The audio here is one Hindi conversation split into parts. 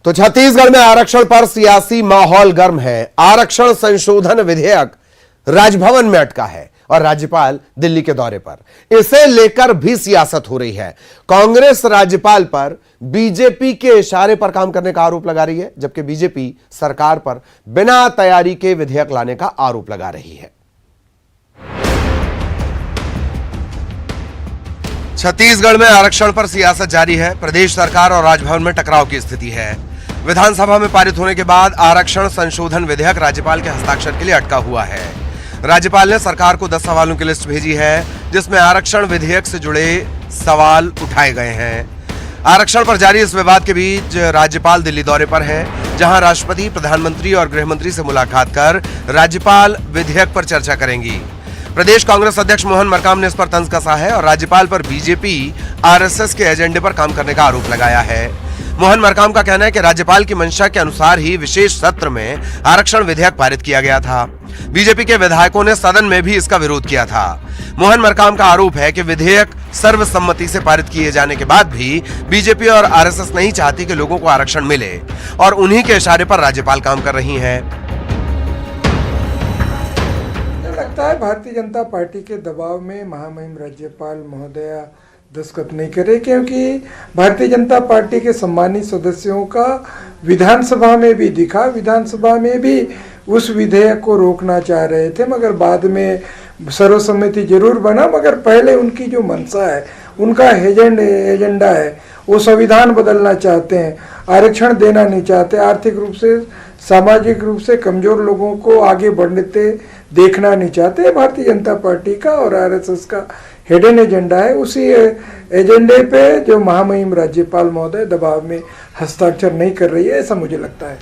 तो छत्तीसगढ़ में आरक्षण पर सियासी माहौल गर्म है। आरक्षण संशोधन विधेयक राजभवन में अटका है और राज्यपाल दिल्ली के दौरे पर। इसे लेकर भी सियासत हो रही है। कांग्रेस राज्यपाल पर बीजेपी के इशारे पर काम करने का आरोप लगा रही है, जबकि बीजेपी सरकार पर बिना तैयारी के विधेयक लाने का आरोप लगा रही है। छत्तीसगढ़ में आरक्षण पर सियासत जारी है। प्रदेश सरकार और राजभवन में टकराव की स्थिति है। विधानसभा में पारित होने के बाद आरक्षण संशोधन विधेयक राज्यपाल के हस्ताक्षर के लिए अटका हुआ है। राज्यपाल ने सरकार को 10 सवालों की लिस्ट भेजी है, जिसमें आरक्षण विधेयक से जुड़े सवाल उठाए गए हैं। आरक्षण पर जारी इस विवाद के बीच राज्यपाल दिल्ली दौरे पर हैं, जहां राष्ट्रपति, प्रधानमंत्री और गृहमंत्री से मुलाकात कर राज्यपाल विधेयक पर चर्चा करेंगी। प्रदेश कांग्रेस अध्यक्ष मोहन मरकाम ने इस पर तंज कसा है और राज्यपाल पर बीजेपी आरएसएस के एजेंडे पर काम करने का आरोप लगाया है। मोहन मरकाम का कहना है कि राज्यपाल की मंशा के अनुसार ही विशेष सत्र में आरक्षण विधेयक पारित किया गया था। बीजेपी के विधायकों ने सदन में भी इसका विरोध किया था। मोहन मरकाम का आरोप है कि विधेयक सर्वसम्मति से पारित किए जाने के बाद भी बीजेपी और आरएसएस नहीं चाहती कि लोगों को आरक्षण मिले और उन्हीं के इशारे पर राज्यपाल काम कर रही हैं। लगता है भारतीय जनता पार्टी के दबाव में महामहिम राज्यपाल महोदया दस्तखत नहीं करे, क्योंकि भारतीय जनता पार्टी के सम्मानित सदस्यों का विधानसभा में भी दिखा। विधानसभा में भी उस विधेयक को रोकना चाह रहे थे, मगर बाद में सर्वसम्मति जरूर बना। मगर पहले उनकी जो मंशा है, उनका एजेंडा है, वो संविधान बदलना चाहते हैं, आरक्षण देना नहीं चाहते, आर्थिक रूप से, सामाजिक रूप से कमजोर लोगों को आगे बढ़ते देखना नहीं चाहते। भारतीय जनता पार्टी का और आरएसएस का हिडन एजेंडा है। उसी एजेंडे पे जो महामहिम राज्यपाल महोदय दबाव में हस्ताक्षर नहीं कर रही है, ऐसा मुझे लगता है।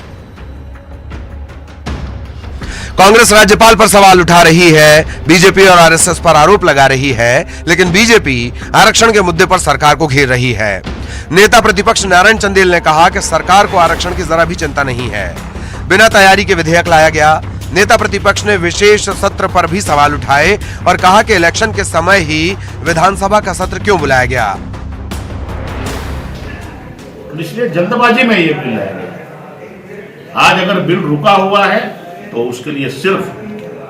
कांग्रेस राज्यपाल पर सवाल उठा रही है, बीजेपी और आरएसएस पर आरोप लगा रही है, लेकिन बीजेपी आरक्षण के मुद्दे पर सरकार को घेर रही है। नेता प्रतिपक्ष नारायण चंदेल ने कहा कि सरकार को आरक्षण की जरा भी चिंता नहीं है। बिना तैयारी के विधेयक लाया गया। नेता प्रतिपक्ष ने विशेष सत्र पर भी सवाल उठाए और कहा कि इलेक्शन के समय ही विधानसभा का सत्र क्यों बुलाया गया। इसलिए जल्दबाजी में ये बिल लाया गया। आज अगर बिल रुका हुआ है तो उसके लिए सिर्फ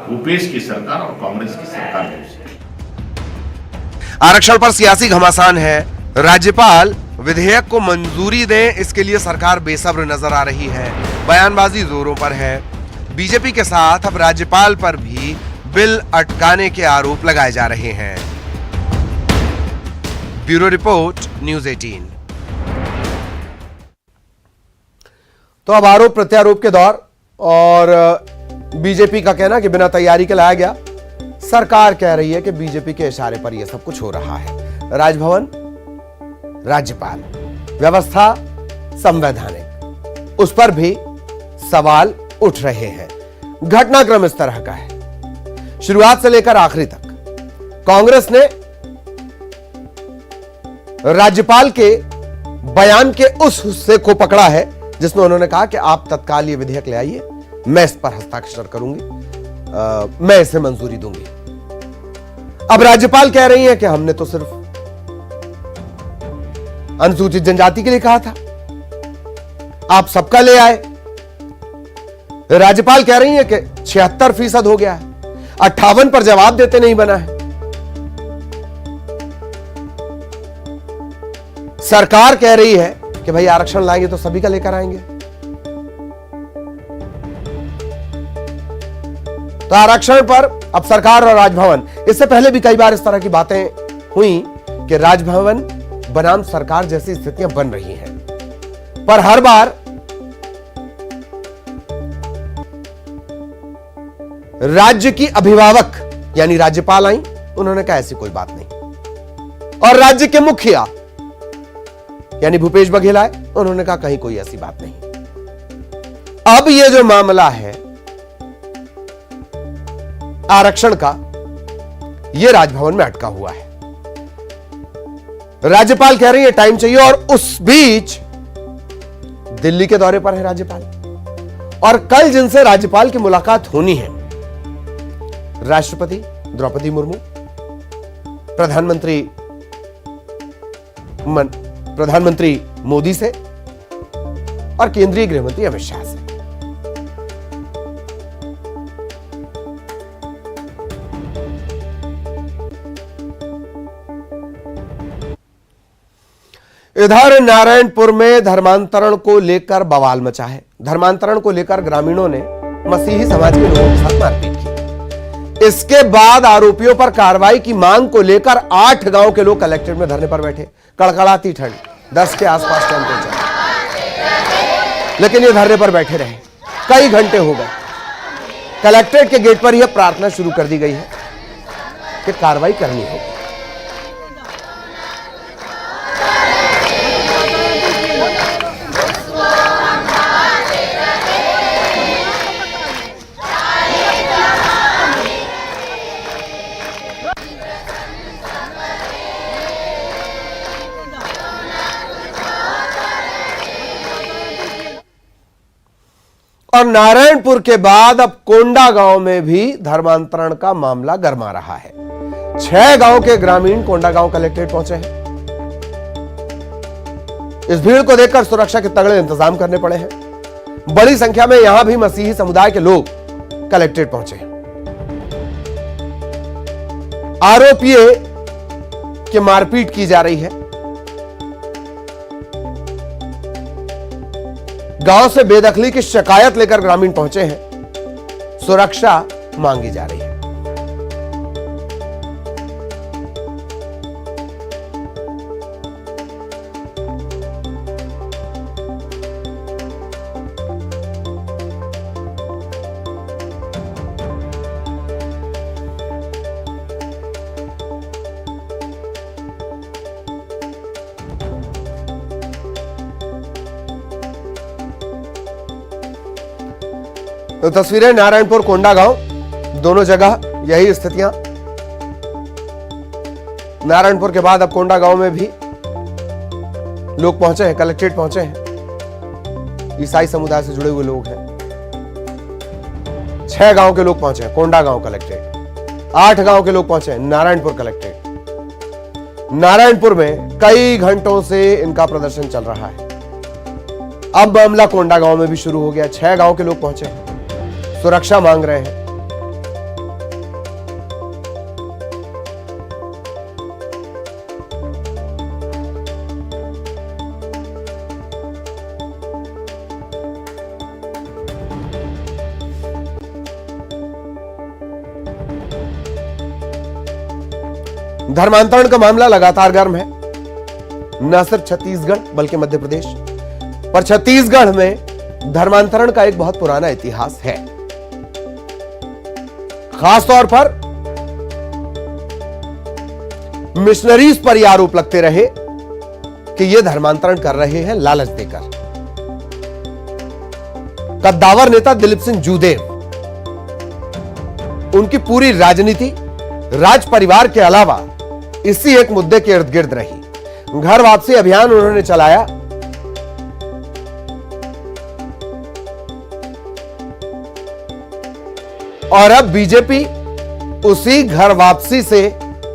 भूपेश की सरकार और कांग्रेस की सरकार है। आरक्षण पर सियासी घमासान है। राज्यपाल विधेयक को मंजूरी दें, इसके लिए सरकार बेसब्र नजर आ रही है। बयानबाजी जोरों पर है। बीजेपी के साथ अब राज्यपाल पर भी बिल अटकाने के आरोप लगाए जा रहे हैं। Bureau report, news 18। तो अब आरोप प्रत्यारोप के दौर और बीजेपी का कहना कि बिना तैयारी के लाया गया। सरकार कह रही है कि बीजेपी के इशारे पर यह सब कुछ हो रहा है। राजभवन, राज्यपाल, व्यवस्था संवैधानिक, उस पर भी सवाल उठ रहे हैं। घटनाक्रम इस तरह का है, शुरुआत से लेकर आखिरी तक कांग्रेस ने राज्यपाल के बयान के उस हिस्से को पकड़ा है जिसमें उन्होंने कहा कि आप तत्काल ये विधेयक ले आइए, मैं इस पर हस्ताक्षर करूंगी, मैं इसे मंजूरी दूंगी। अब राज्यपाल कह रही है कि हमने तो सिर्फ अनुसूचित जनजाति के लिए कहा था, आप सबका ले आए। राज्यपाल कह रही है कि 76% हो गया है, 58 पर जवाब देते नहीं बना है। सरकार कह रही है कि भाई आरक्षण लाएंगे तो सभी का लेकर आएंगे। तो आरक्षण पर अब सरकार और राजभवन, इससे पहले भी कई बार इस तरह की बातें हुई कि राजभवन बनाम सरकार जैसी स्थितियां बन रही हैं, पर हर बार राज्य की अभिभावक यानी राज्यपाल आई, उन्होंने कहा ऐसी कोई बात नहीं। और राज्य के मुखिया यानी भूपेश बघेल आए, उन्होंने कहा कहीं कोई ऐसी बात नहीं। अब यह जो मामला है आरक्षण का, यह राजभवन में अटका हुआ है। राज्यपाल कह रही है टाइम चाहिए और उस बीच दिल्ली के दौरे पर है राज्यपाल। और कल जिनसे राज्यपाल की मुलाकात होनी है, राष्ट्रपति द्रौपदी मुर्मू, प्रधानमंत्री मोदी से और केंद्रीय गृह मंत्री अमित शाह से। इधर नारायणपुर में धर्मांतरण को लेकर बवाल मचा है। धर्मांतरण को लेकर ग्रामीणों ने मसीही समाज के लोगों के साथ मारपीट की। इसके बाद आरोपियों पर कार्रवाई की मांग को लेकर 8 गांव के लोग कलेक्ट्रेट में धरने पर बैठे। कड़कड़ाती ठंड, 10 के आसपास टेम्परेचर, लेकिन ये धरने पर बैठे रहे। कई घंटे हो गए। कलेक्ट्रेट के गेट पर यह प्रार्थना शुरू कर दी गई है कि कार्रवाई करनी होगी। और नारायणपुर के बाद अब कोंडा गांव में भी धर्मांतरण का मामला गरमा रहा है। 6 गांव के ग्रामीण कोंडा गांव कलेक्ट्रेट पहुंचे हैं। इस भीड़ को देखकर सुरक्षा के तगड़े इंतजाम करने पड़े हैं। बड़ी संख्या में यहां भी मसीही समुदाय के लोग कलेक्ट्रेट पहुंचे हैं। आरोप ये कि मारपीट की जा रही है। गांव से बेदखली की शिकायत लेकर ग्रामीण पहुंचे हैं। सुरक्षा मांगी जा रही है। तो तस्वीरें नारायणपुर कोंडा गांव, दोनों जगह यही स्थितियां। नारायणपुर के बाद अब कोंडा गांव में भी लोग पहुंचे हैं, कलेक्ट्रेट पहुंचे हैं। ईसाई समुदाय से जुड़े हुए लोग हैं। 6 गांव के लोग पहुंचे हैं कोंडा गांव कलेक्ट्रेट। 8 गांव के लोग पहुंचे हैं नारायणपुर कलेक्ट्रेट। नारायणपुर में कई घंटों से इनका प्रदर्शन चल रहा है। अब मामला कोंडा गांव में भी शुरू हो गया। 6 गांव के लोग पहुंचे हैं, सुरक्षा मांग रहे हैं। धर्मांतरण का मामला लगातार गर्म है। न सिर्फ छत्तीसगढ़ बल्कि मध्य प्रदेश, पर छत्तीसगढ़ में धर्मांतरण का एक बहुत पुराना इतिहास है। खासतौर पर मिशनरीज पर यह आरोप लगते रहे कि ये धर्मांतरण कर रहे हैं लालच देकर। कद्दावर नेता दिलीप सिंह जूदेव, उनकी पूरी राजनीति राज परिवार के अलावा इसी एक मुद्दे के इर्द गिर्द रही। घर वापसी अभियान उन्होंने चलाया। और अब बीजेपी उसी घर वापसी से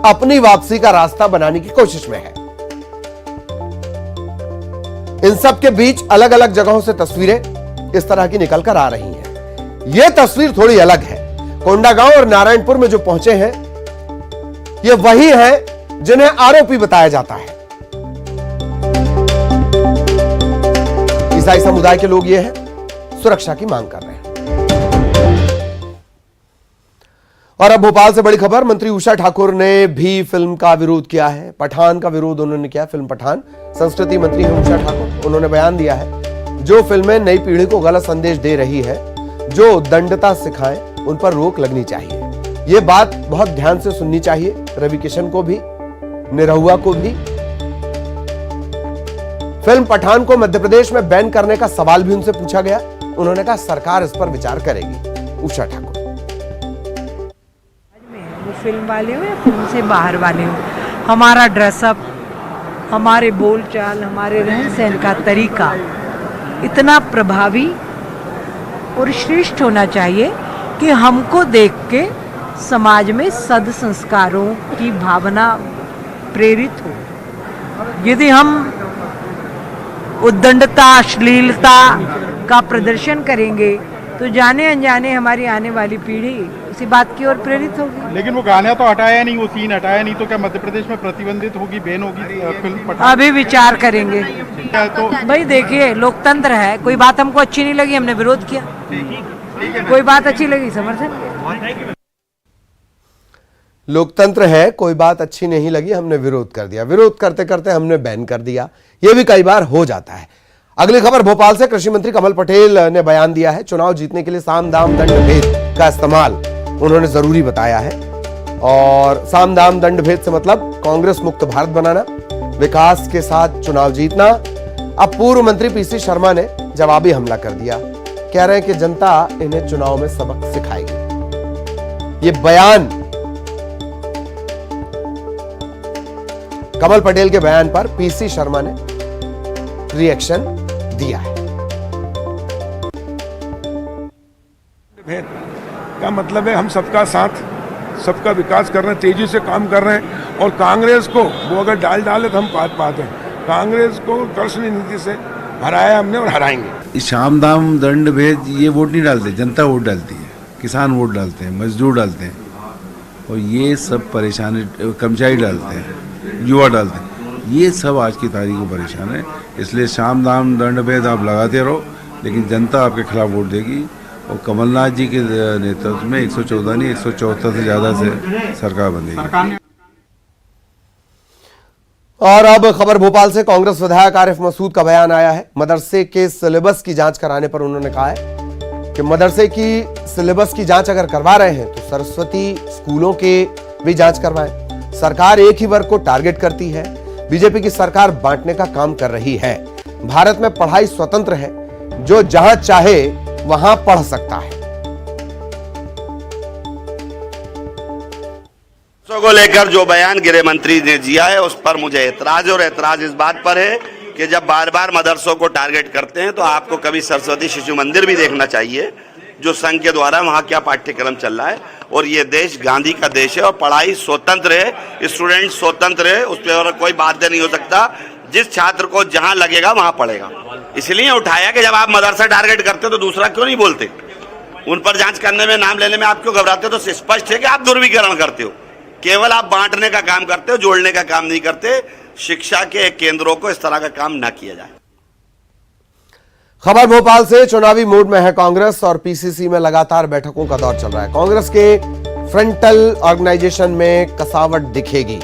अपनी वापसी का रास्ता बनाने की कोशिश में है। इन सब के बीच अलग अलग जगहों से तस्वीरें इस तरह की निकल कर आ रही हैं। यह तस्वीर थोड़ी अलग है। कोंडागांव और नारायणपुर में जो पहुंचे हैं, ये वही हैं जिन्हें आरोपी बताया जाता है। ईसाई समुदाय के लोग ये हैं, सुरक्षा की मांग कर रहे हैं। और अब भोपाल से बड़ी खबर, मंत्री उषा ठाकुर ने भी फिल्म का विरोध किया है। पठान का विरोध उन्होंने किया। फिल्म पठान, संस्कृति मंत्री हैं उषा ठाकुर, उन्होंने बयान दिया है जो फिल्में नई पीढ़ी को गलत संदेश दे रही है, जो दंडता सिखाएं, उन पर रोक लगनी चाहिए। ये बात बहुत ध्यान से सुननी चाहिए। रवि किशन को भी, निरहुआ को भी। फिल्म पठान को मध्य प्रदेश में बैन करने का सवाल भी उनसे पूछा गया। उन्होंने कहा सरकार इस पर विचार करेगी। उषा ठाकुर, फिल्म वाले हो या फिल्म से बाहर वाले हो, हमारा ड्रेसअप, हमारे बोलचाल, हमारे रहन सहन का तरीका इतना प्रभावी और श्रेष्ठ होना चाहिए कि हमको देख के समाज में सद संस्कारों की भावना प्रेरित हो। यदि हम उद्दंडता, अश्लीलता का प्रदर्शन करेंगे तो जाने अनजाने हमारी आने वाली पीढ़ी उसी बात की ओर प्रेरित होगी। लेकिन वो गाना तो हटाया नहीं, वो सीन हटाया नहीं, तो क्या मध्य प्रदेश में प्रतिबंधित होगी, बैन होगी फिल्म? अभी विचार करेंगे। तो भाई देखिए, लोकतंत्र है, कोई बात हमको अच्छी नहीं लगी हमने विरोध किया, कोई बात अच्छी लगी समर्थन किया। लोकतंत्र है, कोई बात अच्छी नहीं लगी हमने विरोध कर दिया, विरोध करते करते हमने बैन कर दिया, यह भी कई बार हो जाता है। अगली खबर भोपाल से। कृषि मंत्री कमल पटेल ने बयान दिया है। चुनाव जीतने के लिए साम दाम दंड भेद का इस्तेमाल उन्होंने जरूरी बताया है। और साम दाम दंड भेद से मतलब कांग्रेस मुक्त भारत बनाना, विकास के साथ चुनाव जीतना। अब पूर्व मंत्री पीसी शर्मा ने जवाबी हमला कर दिया, कह रहे हैं कि जनता इन्हें चुनाव में सबक सिखाएगी। ये बयान कमल पटेल के बयान पर पीसी शर्मा ने रिएक्शन दिया है। भेद का मतलब है हम सबका साथ, सबका विकास कर रहे हैं, तेजी से काम कर रहे हैं। और कांग्रेस को वो अगर डाले तो हम पाते हैं। कांग्रेस को दर्शनीय नीति से हराया हमने और हराएंगे। साम दाम दंड भेद ये वोट नहीं डालते, जनता वोट डालती है, किसान वोट डालते हैं, मजदूर डालते हैं, और ये सब परेशानी कर्मचारी डालते हैं, युवा डालते हैं। ये सब आज की तारीख को परेशान है। इसलिए साम दाम दंड भेद आप लगाते रहो, लेकिन जनता आपके खिलाफ वोट देगी। और कमलनाथ जी के नेतृत्व में 114 नहीं 174 से ज्यादा से सरकार बनेगी। और अब खबर भोपाल से। कांग्रेस विधायक आरिफ मसूद का बयान आया है। मदरसे के सिलेबस की जांच कराने पर उन्होंने कहा है कि मदरसे की सिलेबस की जांच अगर करवा रहे हैं तो सरस्वती स्कूलों के भी जांच करवाएं। सरकार एक ही वर्ग को टारगेट करती है। बीजेपी की सरकार बांटने का काम कर रही है। भारत में पढ़ाई स्वतंत्र है, जो जहां चाहे वहां पढ़ सकता है। को लेकर जो बयान गृह मंत्री ने दिया है उस पर मुझे ऐतराज, और ऐतराज इस बात पर है कि जब बार बार मदरसों को टारगेट करते हैं तो आपको कभी सरस्वती शिशु मंदिर भी देखना चाहिए, जो संघ के द्वारा वहां क्या पाठ्यक्रम चल रहा है। और ये देश गांधी का देश है और पढ़ाई स्वतंत्र है, स्टूडेंट स्वतंत्र है, उस पर कोई बाध्य नहीं हो सकता। जिस छात्र को जहां लगेगा वहां पढ़ेगा। इसलिए उठाया कि जब आप मदरसा टारगेट करते हो तो दूसरा क्यों नहीं बोलते, उन पर जांच करने में, नाम लेने में आप क्यों घबराते हो? तो स्पष्ट है कि आप ध्रुवीकरण करते हो, केवल आप बांटने का काम करते हो, जोड़ने का काम नहीं करते। शिक्षा के केंद्रों को इस तरह का काम ना किया जाए। खबर भोपाल से। चुनावी मूड में है कांग्रेस और पीसीसी में लगातार बैठकों का दौर चल रहा है। कांग्रेस के फ्रंटल ऑर्गेनाइजेशन में कसावट दिखेगी।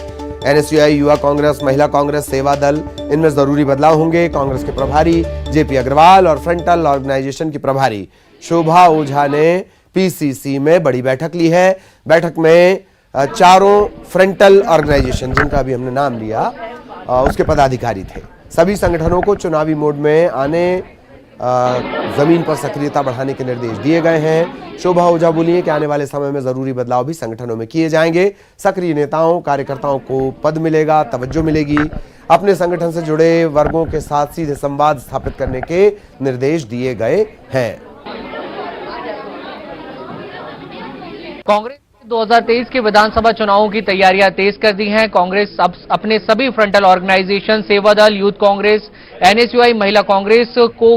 एनएसयूआई, युवा कांग्रेस, महिला कांग्रेस, सेवा दल, इनमें जरूरी बदलाव होंगे। कांग्रेस के प्रभारी जेपी अग्रवाल और फ्रंटल ऑर्गेनाइजेशन की प्रभारी शोभा ओझा ने पीसीसी में बड़ी बैठक ली है। बैठक में चारों फ्रंटल ऑर्गेनाइजेशन, जिनका भी हमने नाम लिया, उसके पदाधिकारी थे। सभी संगठनों को चुनावी मोड में आने, जमीन पर सक्रियता बढ़ाने के निर्देश दिए गए हैं। शोभा ओझा बोलिए कि आने वाले समय में जरूरी बदलाव भी संगठनों में किए जाएंगे। सक्रिय नेताओं, कार्यकर्ताओं को पद मिलेगा, तवज्जो मिलेगी। अपने संगठन से जुड़े वर्गों के साथ सीधे संवाद स्थापित करने के निर्देश दिए गए हैं। कांग्रेस 2023 के विधानसभा चुनावों की तैयारियां तेज कर दी हैं। कांग्रेस अब अपने सभी फ्रंटल ऑर्गेनाइजेशन, सेवा दल, यूथ कांग्रेस, एनएसयूआई, महिला कांग्रेस को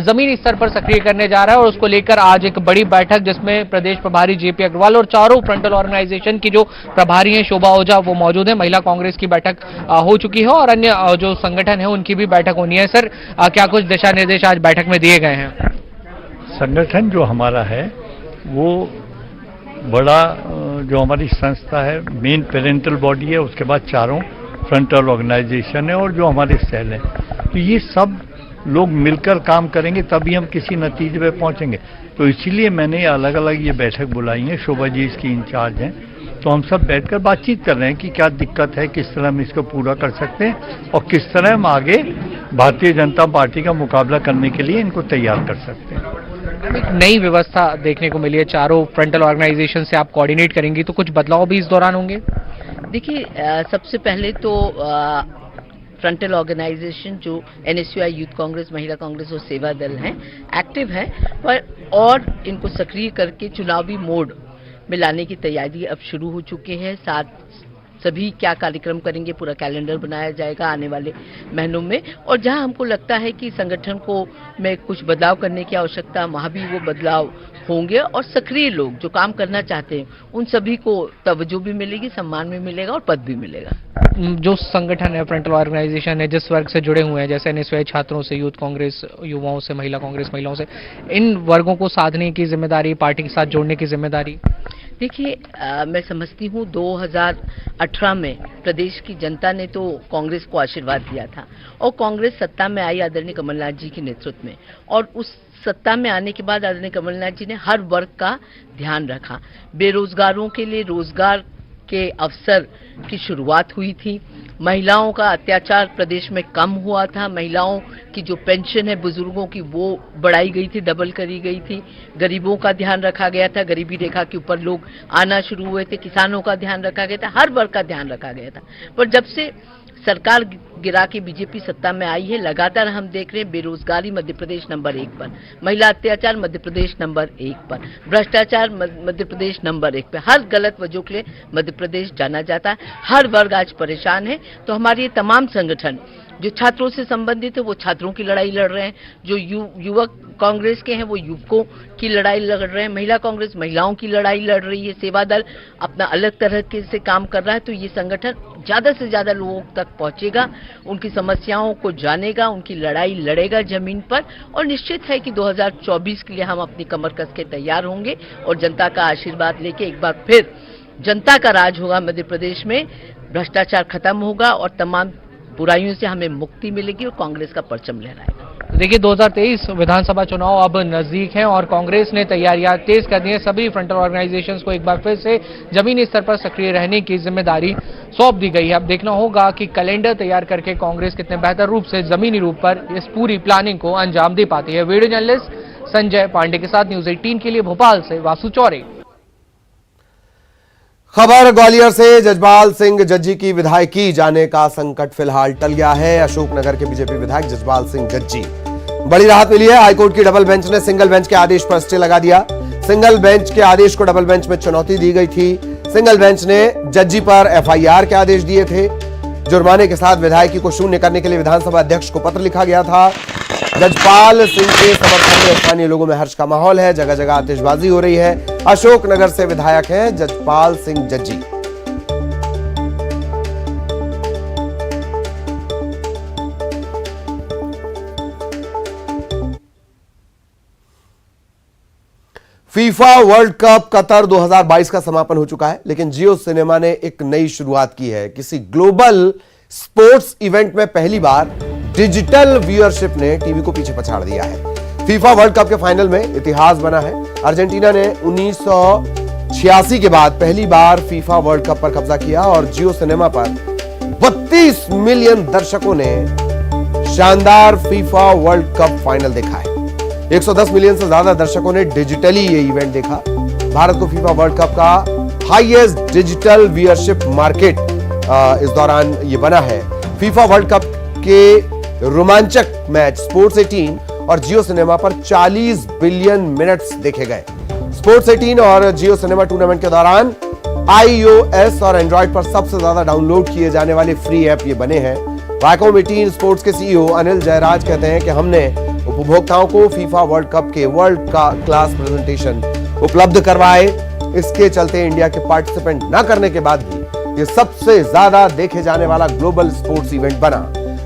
जमीनी स्तर पर सक्रिय करने जा रहा है और उसको लेकर आज एक बड़ी बैठक, जिसमें प्रदेश प्रभारी जेपी अग्रवाल और चारों फ्रंटल ऑर्गेनाइजेशन की जो प्रभारी हैं शोभा ओझा, वो मौजूद है। महिला कांग्रेस की बैठक हो चुकी है और अन्य जो संगठन है उनकी भी बैठक होनी है। सर, क्या कुछ दिशा निर्देश आज बैठक में दिए गए हैं? संगठन जो हमारा है वो बड़ा, जो हमारी संस्था है, मेन पेरेंटल बॉडी है, उसके बाद चारों फ्रंटल ऑर्गेनाइजेशन है और जो हमारे सेल हैं, तो ये सब लोग मिलकर काम करेंगे तभी हम किसी नतीजे पे पहुंचेंगे। तो इसीलिए मैंने अलग अलग ये बैठक बुलाई है। शोभा जी इसकी इंचार्ज हैं, तो हम सब बैठकर बातचीत कर रहे हैं कि क्या दिक्कत है, किस तरह हम इसको पूरा कर सकते हैं और किस तरह हम आगे भारतीय जनता पार्टी का मुकाबला करने के लिए इनको तैयार कर सकते हैं। एक नई व्यवस्था देखने को मिली है, चारों फ्रंटल ऑर्गेनाइजेशन से आप कोऑर्डिनेट करेंगी, तो कुछ बदलाव भी इस दौरान होंगे? देखिए, सबसे पहले तो फ्रंटल ऑर्गेनाइजेशन जो एनएसयूआई, यूथ कांग्रेस, महिला कांग्रेस और सेवा दल हैं, एक्टिव है, पर और इनको सक्रिय करके चुनावी मोड में लाने की तैयारी अब शुरू हो चुकी है। साथ सभी क्या कार्यक्रम करेंगे, पूरा कैलेंडर बनाया जाएगा आने वाले महीनों में। और जहां हमको लगता है कि संगठन को में कुछ बदलाव करने की आवश्यकता, वहां भी वो बदलाव होंगे और सक्रिय लोग जो काम करना चाहते हैं उन सभी को तवज्जो भी मिलेगी, सम्मान भी मिलेगा और पद भी मिलेगा। जो संगठन है, फ्रंटल ऑर्गेनाइजेशन है, जिस वर्ग से जुड़े हुए हैं, जैसे एनएसयूआई छात्रों से, यूथ कांग्रेस युवाओं से, महिला कांग्रेस महिलाओं से, इन वर्गों को साधने की जिम्मेदारी, पार्टी के साथ जोड़ने की जिम्मेदारी? देखिए, मैं समझती हूँ 2018 में प्रदेश की जनता ने तो कांग्रेस को आशीर्वाद दिया था और कांग्रेस सत्ता में आई आदरणीय कमलनाथ जी के नेतृत्व में, और उस सत्ता में आने के बाद आदरणीय कमलनाथ जी ने हर वर्ग का ध्यान रखा। बेरोजगारों के लिए रोजगार के अवसर की शुरुआत हुई थी। महिलाओं का अत्याचार प्रदेश में कम हुआ था। महिलाओं की जो पेंशन है बुजुर्गों की वो बढ़ाई गई थी, डबल करी गई थी। गरीबों का ध्यान रखा गया था, गरीबी रेखा के ऊपर लोग आना शुरू हुए थे। किसानों का ध्यान रखा गया था, हर वर्ग का ध्यान रखा गया था। पर जब से सरकार गिरा के बीजेपी सत्ता में आई है, लगातार हम देख रहे हैं बेरोजगारी मध्य प्रदेश नंबर 1 पर, महिला अत्याचार मध्य प्रदेश नंबर 1 पर, भ्रष्टाचार मध्य प्रदेश नंबर 1 पर, हर गलत वजहों के लिए मध्य प्रदेश जाना जाता है। हर वर्ग आज परेशान है। तो हमारे ये तमाम संगठन जो छात्रों से संबंधित है वो छात्रों की लड़ाई लड़ रहे हैं, जो युवक कांग्रेस के हैं वो युवकों की लड़ाई लड़ रहे हैं, महिला कांग्रेस महिलाओं की लड़ाई लड़ रही है, सेवा दल अपना अलग तरह के से काम कर रहा है। तो ये संगठन ज्यादा से ज्यादा लोगों तक पहुंचेगा, उनकी समस्याओं को जानेगा, उनकी लड़ाई लड़ेगा जमीन पर, और निश्चित है कि 2024 के लिए हम अपनी कमर कस के तैयार होंगे और जनता का आशीर्वाद लेके एक बार फिर जनता का राज होगा मध्य प्रदेश में, भ्रष्टाचार खत्म होगा और तमाम बुराइयों से हमें मुक्ति मिलेगी और कांग्रेस का परचम लहराएगा। देखिए, 2023 विधानसभा चुनाव अब नजदीक हैं और कांग्रेस ने तैयारियां तेज कर दी हैं। सभी फ्रंटल ऑर्गेनाइजेशंस को एक बार फिर से जमीनी स्तर पर सक्रिय रहने की जिम्मेदारी सौंप दी गई है। अब देखना होगा कि कैलेंडर तैयार करके कांग्रेस कितने बेहतर रूप से जमीनी रूप पर इस पूरी प्लानिंग को अंजाम दे पाती है। वीडियो जर्नलिस्ट संजय पांडे के साथ न्यूज 18 के लिए भोपाल से वासु चौरे। खबर ग्वालियर से, जजपाल सिंह जज्जी की विधायकी जाने का संकट फिलहाल टल गया है। अशोकनगर के बीजेपी विधायक जजपाल सिंह जज्जी, बड़ी राहत मिली है। हाईकोर्ट की डबल बेंच ने सिंगल बेंच के आदेश पर स्टे लगा दिया। सिंगल बेंच के आदेश को डबल बेंच में चुनौती दी गई थी। सिंगल बेंच ने जज्जी पर एफआईआर के आदेश दिए थे। जुर्माने के साथ विधायकी को शून्य करने के लिए विधानसभा अध्यक्ष को पत्र लिखा गया था। जजपाल सिंह के समर्थन में स्थानीय लोगों में हर्ष का माहौल है, जगह जगह आतिशबाजी हो रही है। अशोकनगर से विधायक हैं Jajpal Singh Jajji. FIFA world cup Qatar 2022 का समापन हो चुका है, लेकिन जियो सिनेमा ने एक नई शुरुआत की है। किसी ग्लोबल स्पोर्ट्स इवेंट में पहली बार डिजिटल व्यूअरशिप ने टीवी को पीछे पछाड़ दिया है। फीफा वर्ल्ड कप के फाइनल में इतिहास बना है। अर्जेंटीना ने 1986 के बाद पहली बार फीफा वर्ल्ड कप पर कब्जा किया और जियो सिनेमा पर 32 मिलियन दर्शकों ने शानदार फीफा वर्ल्ड कप फाइनल देखा है। 110 मिलियन से ज्यादा दर्शकों ने डिजिटली ये इवेंट देखा। भारत को फीफा वर्ल्ड कप का हाईएस्ट डिजिटल व्यूअरशिप मार्केट इस दौरान ये बना है। फीफा वर्ल्ड कप के रोमांचक मैच स्पोर्ट्स 18 और जियो सिनेमा पर 40 बिलियन मिनट्स देखे गए। स्पोर्ट्स 18 और जियो सिनेमा टूर्नामेंट के दौरान iOS और एंड्रॉइड पर सबसे ज्यादा डाउनलोड किए जाने वाले फ्री ऐप ये बने हैं। वाकोम 18 स्पोर्ट्स के सीईओ अनिल जयराज कहते हैं कि हमने उपभोक्ताओं को फीफा वर्ल्ड कप के वर्ल्ड का क्लास प्रेजेंटेशन उपलब्ध करवाए। इसके चलते इंडिया के पार्टिसिपेंट न करने के बाद भी ये सबसे ज्यादा देखे जाने वाला ग्लोबल स्पोर्ट्स इवेंट बना,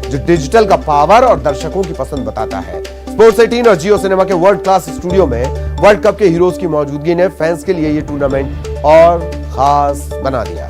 जो डिजिटल का पावर और दर्शकों की पसंद बताता है। स्पोर्ट्स 18 और जियो सिनेमा के वर्ल्ड क्लास स्टूडियो में वर्ल्ड कप के हीरोज की मौजूदगी ने फैंस के लिए यह टूर्नामेंट और खास बना दिया।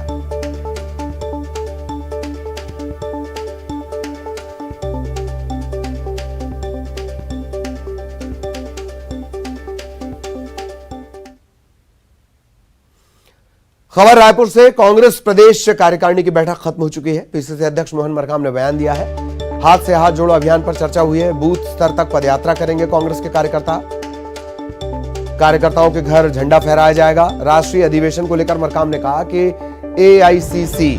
खबर रायपुर से, कांग्रेस प्रदेश कार्यकारिणी की बैठक खत्म हो चुकी है। पीसीसी अध्यक्ष मोहन मरकाम ने बयान दिया है। हाथ से हाथ जोड़ो अभियान पर चर्चा हुई है। बूथ स्तर तक पदयात्रा करेंगे कांग्रेस के कार्यकर्ताओं के घर झंडा फहराया जाएगा। राष्ट्रीय अधिवेशन को लेकर मरकाम ने कहा कि AICC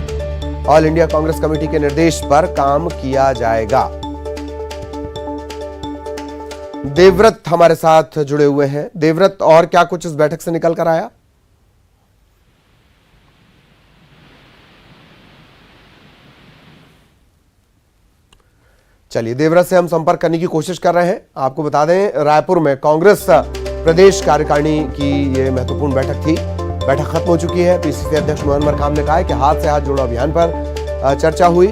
all India Congress committee के निर्देश पर काम किया जाएगा। देवव्रत हमारे साथ जुड़े हुए हैं। देवव्रत, और क्या कुछ इस बैठक से निकल कर आया? चलिए, देवव्रत से हम संपर्क करने की कोशिश कर रहे हैं। आपको बता दें, रायपुर में कांग्रेस प्रदेश कार्यकारिणी की ये महत्वपूर्ण बैठक थी। बैठक खत्म हो चुकी है। पीसीसी अध्यक्ष मोहन मरकाम ने कहा है कि हाथ से हाथ जोड़ो अभियान पर चर्चा हुई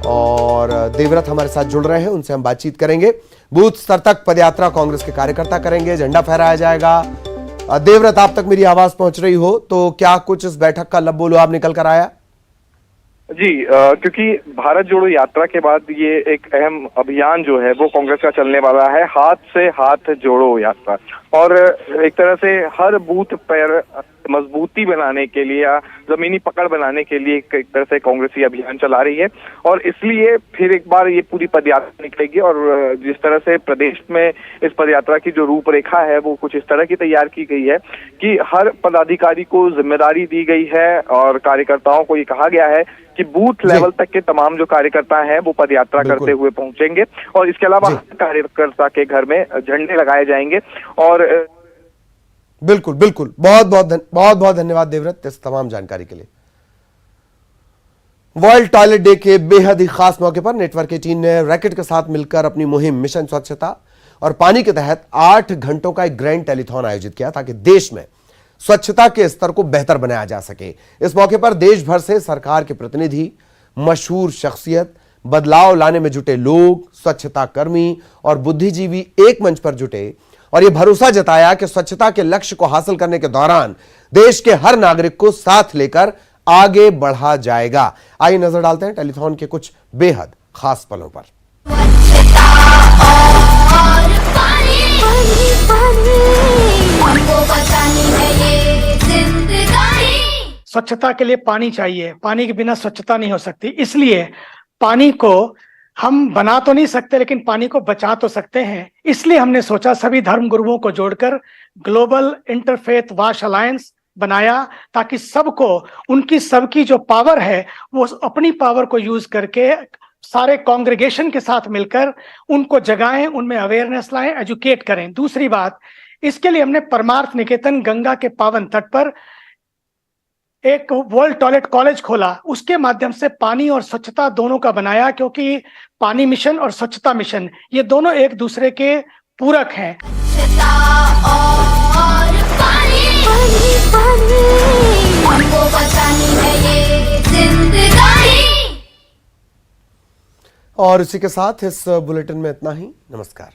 और देवव्रत हमारे साथ जुड़ रहे हैं, उनसे हम बातचीत करेंगे। बूथ स्तर तक पदयात्रा कांग्रेस के कार्यकर्ता करेंगे, झंडा फहराया जाएगा। देवव्रत, आप तक मेरी आवाज पहुंच रही हो तो क्या कुछ इस बैठक का लब बोलो आप निकल कर आया? जी, क्योंकि भारत जोड़ो यात्रा के बाद ये एक अहम अभियान जो है वो कांग्रेस का चलने वाला है, हाथ से हाथ जोड़ो यात्रा। और एक तरह से हर बूथ पर मजबूती बनाने के लिए या जमीनी पकड़ बनाने के लिए एक तरह से कांग्रेस ये अभियान चला रही है। और इसलिए फिर एक बार ये पूरी पदयात्रा निकलेगी और जिस तरह से प्रदेश में इस पदयात्रा की जो रूपरेखा है वो कुछ इस तरह की तैयार की गई है कि हर पदाधिकारी को जिम्मेदारी दी गई है और कार्यकर्ताओं को ये कहा गया है कि बूथ लेवल तक के तमाम जो कार्यकर्ता हैं वो पदयात्रा करते हुए पहुंचेंगे। और इसके अलावा कार्यकर्ता के घर में झंडे लगाए जाएंगे। और बिल्कुल बिल्कुल, बहुत बहुत धन्यवाद देवव्रत इस तमाम जानकारी के लिए। वर्ल्ड टॉयलेट डे के बेहद ही खास मौके पर नेटवर्क 18 ने रैकेट के साथ मिलकर अपनी मुहिम मिशन स्वच्छता और पानी के तहत 8 घंटों का एक ग्रैंड टेलीथॉन आयोजित किया ताकि देश में स्वच्छता के स्तर को बेहतर बनाया जा सके। इस मौके पर देश भर से सरकार के प्रतिनिधि, मशहूर शख्सियत, बदलाव लाने में जुटे लोग, स्वच्छता कर्मी और बुद्धिजीवी एक मंच पर जुटे और यह भरोसा जताया कि स्वच्छता के लक्ष्य को हासिल करने के दौरान देश के हर नागरिक को साथ लेकर आगे बढ़ा जाएगा। आइए नजर डालते हैं टेलीथॉन के कुछ बेहद खास पलों पर। स्वच्छता के लिए पानी चाहिए, पानी के बिना स्वच्छता नहीं हो सकती। इसलिए पानी को हम बना तो नहीं सकते लेकिन पानी को बचा तो सकते हैं। इसलिए हमने सोचा सभी धर्म गुरुओं को जोड़कर ग्लोबल इंटरफेथ वॉश अलायंस बनाया ताकि सबको उनकी सबकी जो पावर है वो अपनी पावर को यूज करके सारे कांग्रेगेशन के साथ मिलकर उनको जगाएं, उनमें अवेयरनेस लाएं, एजुकेट करें। दूसरी बात, इसके लिए हमने परमार्थ निकेतन गंगा के पावन तट पर एक वर्ल्ड टॉयलेट कॉलेज खोला। उसके माध्यम से पानी और स्वच्छता दोनों का बनाया, क्योंकि पानी मिशन और स्वच्छता मिशन ये दोनों एक दूसरे के पूरक हैं। और इसी के साथ इस बुलेटिन में इतना ही। नमस्कार।